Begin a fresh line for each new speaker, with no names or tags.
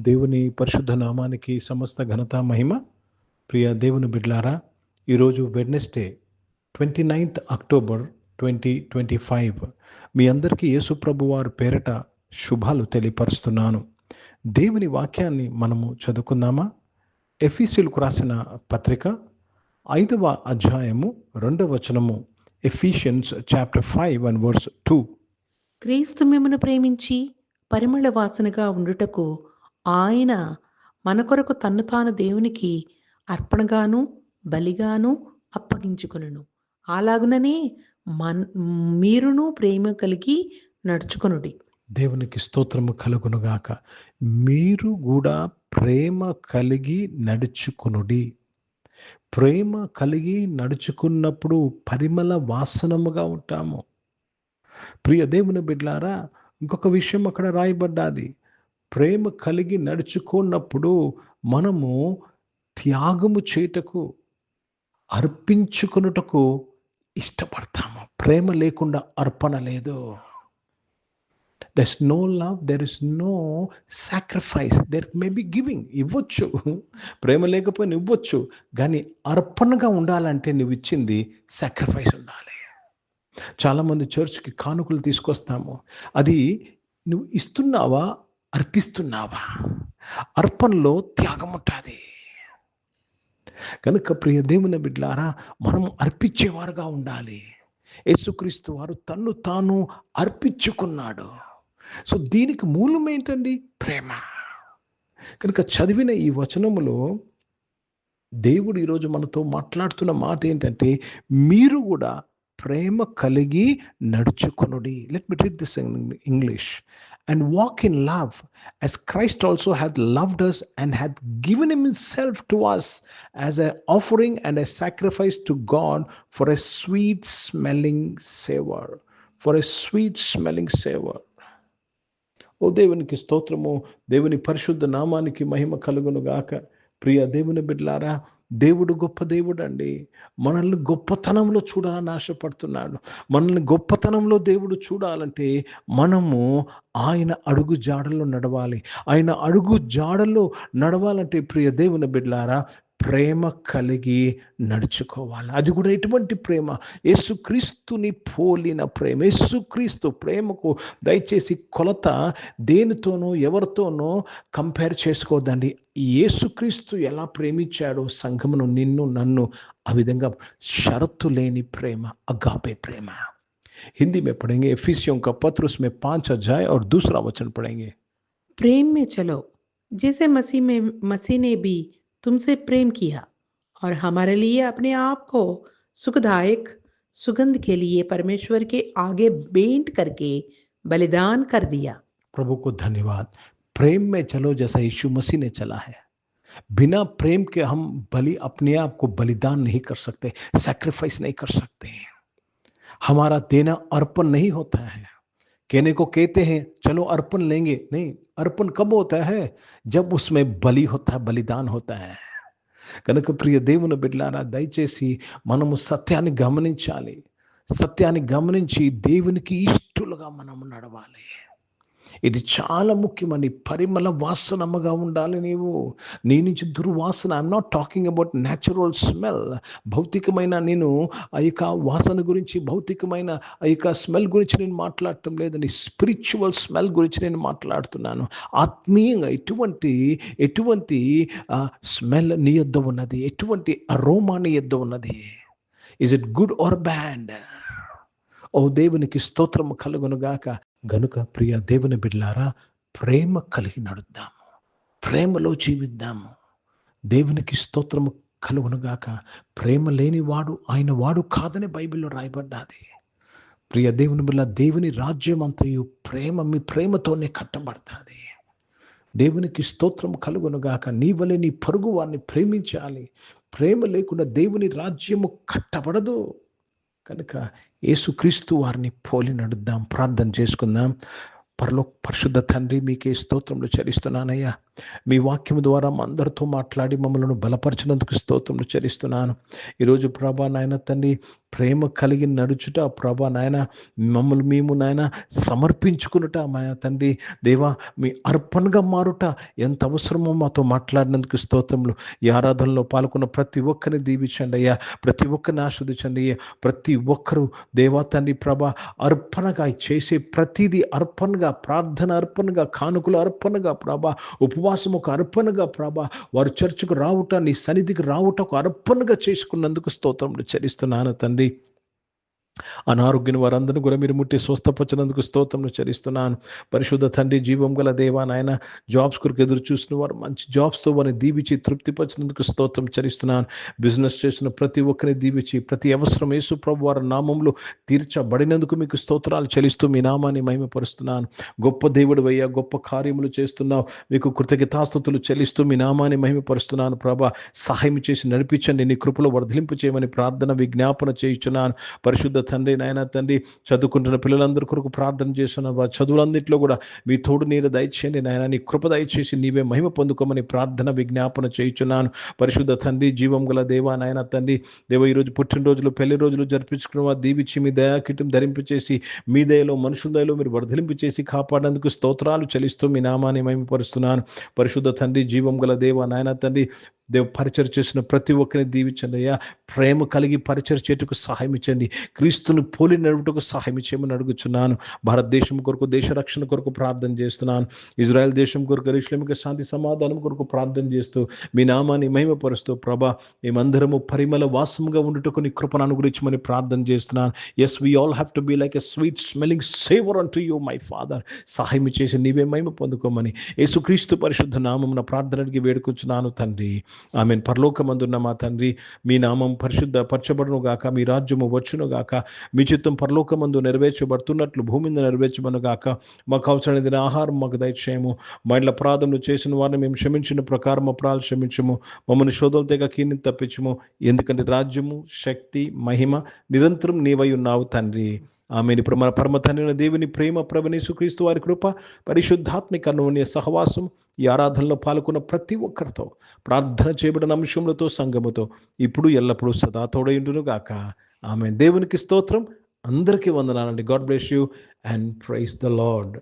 దేవుని పరిశుద్ధ నామానికి సమస్త ఘనత మహిమ. ప్రియ దేవుని బిడ్లారా, ఈరోజు వెడ్నెస్డే 29th అక్టోబర్ 2025. మీ అందరికీ యేసు ప్రభు వారి పేరట శుభాలు తెలియపరుస్తున్నాను. దేవుని వాక్యాన్ని మనము చదువుకుందామా? ఎఫీసీయులకు రాసిన పత్రిక 5వ అధ్యాయము 2వ వచనము. Ephesians chapter 5 and verse 2.
క్రీస్తు మిమ్మును ప్రేమించి పరిమళ వాసనగా ఉండుటకు ఆయన మన కొరకు తన్ను తాను దేవునికి అర్పణగాను బలిగాను అప్పగించుకొనును. అలాగుననే మీరును ప్రేమ కలిగి నడుచుకొనుడి.
దేవునికి స్తోత్రము కలుగునుగాక. మీరు కూడా ప్రేమ కలిగి నడుచుకునుడి. ప్రేమ కలిగి నడుచుకున్నప్పుడు పరిమళ వాసనముగా ఉంటాము. ప్రియ దేవుని బిడ్లారా, ఇంకొక విషయం అక్కడ రాయబడ్డాది. ప్రేమ కలిగి నడుచుకున్నప్పుడు మనము త్యాగము చేయుటకు, అర్పించుకున్నటకు ఇష్టపడతాము. ప్రేమ లేకుండా అర్పణ లేదు. There is no love, there is no sacrifice. There may be giving, ఇవ్వచ్చు, ప్రేమ లేకపోయినా ఇవ్వచ్చు, కానీ అర్పణగా ఉండాలంటే నువ్వు ఇచ్చింది సాక్రిఫైస్ ఉండాలి. చాలామంది చర్చ్కి కానుకలు తీసుకొస్తాము. అది నువ్వు ఇస్తున్నావా, అర్పిస్తున్నావా? అర్పణలో త్యాగం ఉంటుంది. కనుక ప్రియ దేవుని బిడ్డలారా, మనం అర్పించేవారుగా ఉండాలి. యేసుక్రీస్తు వారు తన్ను తాను అర్పించుకున్నాడు. సో దీనికి మూలం ఏంటండి? ప్రేమ. కనుక చదివిన ఈ వచనములో దేవుడు ఈరోజు మనతో మాట్లాడుతున్న మాట ఏంటంటే, మీరు కూడా ప్రేమ కలిగి నడుచుకొనుడి. Let me read this in English. And walk in love as Christ also hath loved us and hath given himself to us as an offering and a sacrifice to God for a sweet smelling savor. For a sweet smelling savor. ఓ దేవునికి స్తోత్రము, దేవుని పరిశుద్ధ నామానికి మహిమ కలుగును గాక. ప్రియ దేవుని బిడ్డలారా, దేవుడు గొప్ప దేవుడు అండి. మనల్ని గొప్పతనంలో చూడాలని ఆశపడుతున్నాడు. మనల్ని గొప్పతనంలో దేవుడు చూడాలంటే మనము ఆయన అడుగు జాడల్లో నడవాలి. ఆయన అడుగు జాడల్లో నడవాలంటే ప్రియ దేవుని బిడ్డలారా, ప్రేమ కలిగి నడుచుకోవాలి. అది కూడా ఎటువంటి ప్రేమ? యేసుక్రీస్తుని పోలిన ప్రేమ. యేసుక్రీస్తు ప్రేమకు దయచేసి కొలత దేనితోనో ఎవరితోనో కంపేర్ చేసుకోవద్దండి. యేసుక్రీస్తు ఎలా ప్రేమించాడో సంఘమును, నిన్ను నన్ను, ఆ విధంగా షరతు లేని ప్రేమ, అగాపే ప్రేమ. हिंदी में पढ़ेंगे एफिसियों का पत्र, उसमें 5 अध्याय और 2 वचन पढ़ेंगे.
प्रेम में चलो जैसे मसीह ने भी तुमसे प्रेम किया और हमारे लिए अपने आप को सुखदायक सुगंध के लिए परमेश्वर के आगे भेंट करके बलिदान कर दिया.
प्रभु को धन्यवाद. प्रेम में चलो जैसा यीशु मसीह ने चला है. बिना प्रेम के हम अपने आप को बलिदान नहीं कर सकते, सैक्रिफाइस नहीं कर सकते. हमारा देना अर्पण नहीं होता है. कहने को कहते हैं चलो अर्पण लेंगे, नहीं, अर्पण कब होता है? जब उसमें बलि होता है, बलिदान होता है. కనుక ప్రియ దేవుని బిడ్డలారా, దయచేసి మనము సత్యాన్ని గమనించాలి. సత్యాన్ని గమనించి దేవునికి ఇష్టలుగా మనము నడవాలి. ఇది చాలా ముఖ్యమని. పరిమళ వాసనముగా ఉండాలి. నీ నుంచి దుర్వాసన, I'm not talking about natural smell. భౌతికమైన నేను ఆ యొక్క వాసన గురించి, భౌతికమైన ఆ యొక్క స్మెల్ గురించి నేను మాట్లాడటం లేదని, స్పిరిచువల్ స్మెల్ గురించి నేను మాట్లాడుతున్నాను. ఆత్మీయంగా ఎటువంటి స్మెల్ నీ యొద్ద ఉన్నది? ఎటువంటి అరోమా నీ యొద్ద ఉన్నది? Is it good or bad? ఓ దేవునికి స్తోత్రము కలుగునుగాక. గనుక ప్రియ దేవుని బిడ్డలారా, ప్రేమ కలిగి నడుద్దాము, ప్రేమలో జీవిద్దాము. దేవునికి స్తోత్రము కలుగునుగాక. ప్రేమ లేనివాడు ఆయన వాడు కాదని బైబిల్లో రాయబడ్డాది. ప్రియ దేవుని బిడ్డ, దేవుని రాజ్యం అంతయు మీ ప్రేమతోనే కట్టబడుతుంది. దేవునికి స్తోత్రం కలుగునుగాక. నీ వలె నీ పొరుగు వారిని ప్రేమించాలి. ప్రేమ లేకుండా దేవుని రాజ్యము కట్టబడదు. కనుక యేసుక్రీస్తు వారిని పోలి నడుద్దాం. ప్రార్థన చేసుకుందాం. పరిశుద్ధ తండ్రి, మీకే స్తోత్రములు చెల్లిస్తున్నానయ్యా. మీ వాక్యం ద్వారా మా అందరితో మాట్లాడి మమ్మల్ని బలపరిచినందుకు స్తోత్రం చెల్లిస్తున్నాను. ఈరోజు ప్రభా నాయన తండ్రి, ప్రేమ కలిగి నడుచుట ప్రభా నాయన, మమ్మల్ని మేము నాయన సమర్పించుకునుట మా తండ్రి దేవా, మీ అర్పణగా మారుట ఎంత అవసరమో మాతో మాట్లాడినందుకు స్తోత్రములు. ఈ ఆరాధనలో పాల్గొన్న ప్రతి ఒక్కరిని దీవించండి అయ్యా, ప్రతి ఒక్కరిని ఆస్వాదించండి అయ్యా. ప్రతి ఒక్కరూ దేవా తండ్రి ప్రభా అర్పణగా చేసే ప్రతిదీ అర్పణగా, ప్రార్థన అర్పణగా, కానుకలు అర్పణగా ప్రభా, ఉపవాసం ఒక అర్పణగా ప్రభా, వారు చర్చకు రావుట, నీ సన్నిధికి రావుట ఒక అర్పణగా చేసుకున్నందుకు స్తోత్రములు చెల్లిస్తున్నాను తండ్రి. అనారోగ్యం వారందరినీ కూడా మీరు ముట్టి స్వస్థపరిచినందుకు స్తోత్రములు చెల్లిస్తున్నాను. పరిశుద్ధ తండ్రి, జీవం గల దేవా నాయన, జాబ్స్ కొరకు ఎదురు చూసిన వారు మంచి జాబ్స్తో వారిని దీవించి తృప్తిపరిచినందుకు స్తోత్రం చెల్లిస్తున్నాను. బిజినెస్ చేసిన ప్రతి ఒక్కరిని దీవించి ప్రతి అవసరం యేసు ప్రభు వారి నామంలో తీర్చబడినందుకు మీకు స్తోత్రాలు చెల్లిస్తూ మీ నామాన్ని మహిమపరుస్తున్నాను. గొప్ప దేవుడు అయ్యా, గొప్ప కార్యములు చేస్తున్నావు, మీకు కృతజ్ఞతాస్తుతులు చెల్లిస్తూ మీ నామాన్ని మహిమపరుస్తున్నాను. ప్రభా సహాయం చేసి నడిపించండి, నీ కృపలో వర్ధలింపు చేయమని ప్రార్థన విజ్ఞాపన చేయించున్నాను. పరిశుద్ధ తండ్రి నాయన తండ్రి, చదువుకుంటున్న పిల్లలందరి కొరకు ప్రార్థన చేస్తున్న వారి చదువులందింటిలో కూడా మీ తోడు నీరు దయచేయండి నాయన, నీ కృప దయచేసి నీవే మహిమ పొందుకోమని ప్రార్థన విజ్ఞాపన చేయించున్నాను. పరిశుద్ధ తండ్రి, జీవం గల దేవా నాయన తండ్రి దేవ, ఈరోజు పుట్టినరోజులు పెళ్లి రోజులు జరిపించుకున్న వారు దీవించి మీ దయాకిటం ధరింపచేసి మీ దయలో మనుషుల దయలో మీరు వర్ధలింపు చేసి కాపాడేందుకు స్తోత్రాలు చెల్లిస్తూ మీ నామాన్ని మహిమపరుస్తున్నాను. పరిశుద్ధ తండ్రి, జీవం గల దేవా నాయన తండ్రి పరిచయం చేసిన ప్రతి ఒక్కరిని దీవించండి అయ్యా. ప్రేమ కలిగి పరిచయం చేయుటకు సహాయం ఇచ్చండి, క్రీస్తును పోలి నడుపుటకు సహాయం చేయమని అడుగుచున్నాను. భారతదేశం కొరకు, దేశ రక్షణ కొరకు ప్రార్థన చేస్తున్నాను. ఇజ్రాయెల్ దేశం కొరకు, ఇస్లామిక శాంతి సమాధానం కొరకు ప్రార్థన చేస్తూ మీ నామాన్ని మహిమపరుస్తూ ప్రభా, మేమందరము పరిమళ వాసముగా ఉండుటకు నీ కృపను అనుగ్రహించమని ప్రార్థన చేస్తున్నాను. Yes, we all have to be like a sweet smelling savour అంటూ యూ మై ఫాదర్. సహాయం చేసి నీవే మహిమ పొందుకోమని యేసుక్రీస్తు పరిశుద్ధ నామమున ప్రార్థనకి వేడుకొచ్చున్నాను తండ్రి. ఆమేన్. పరలోకమందున్న మా తండ్రి, మీ నామం పరిశుద్ధ పరచబడును గాక, మీ రాజ్యము వచ్చును గాక, మీ చిత్తం పరలోకమందు నెరవేర్చబడుతున్నట్లు భూమి మీద నెరవేర్చబడును గాక. మాకు అవసరమైన ఆహారం మాకు దయచేయము, మా ఇంట్లో అపరాధములు చేసిన వారిని మేము క్షమించిన ప్రకారం అపరాధాలు క్షమించము, మమ్మల్ని శోధనల తెగ కీని తప్పించము, ఎందుకంటే రాజ్యము, శక్తి, మహిమ నిరంతరం నీవై ఉన్నావు తండ్రి. ఆమెను. ఇప్పుడు మన పరమ తండ్రి దేవుని ప్రేమ, ప్రభువైన యేసుక్రీస్తు వారి కృప, పరిశుద్ధాత్మిక అన్యోన్య సహవాసం ఈ ఆరాధనలో పాల్గొన్న ప్రతి ఒక్కరితో, ప్రార్థన చేయబడిన అంశములతో, సంఘముతో ఇప్పుడు ఎల్లప్పుడూ సదా తోడైండును గాక. ఆమేన్. దేవునికి స్తోత్రం. అందరికీ వందనాలండి. God bless you and praise the lord.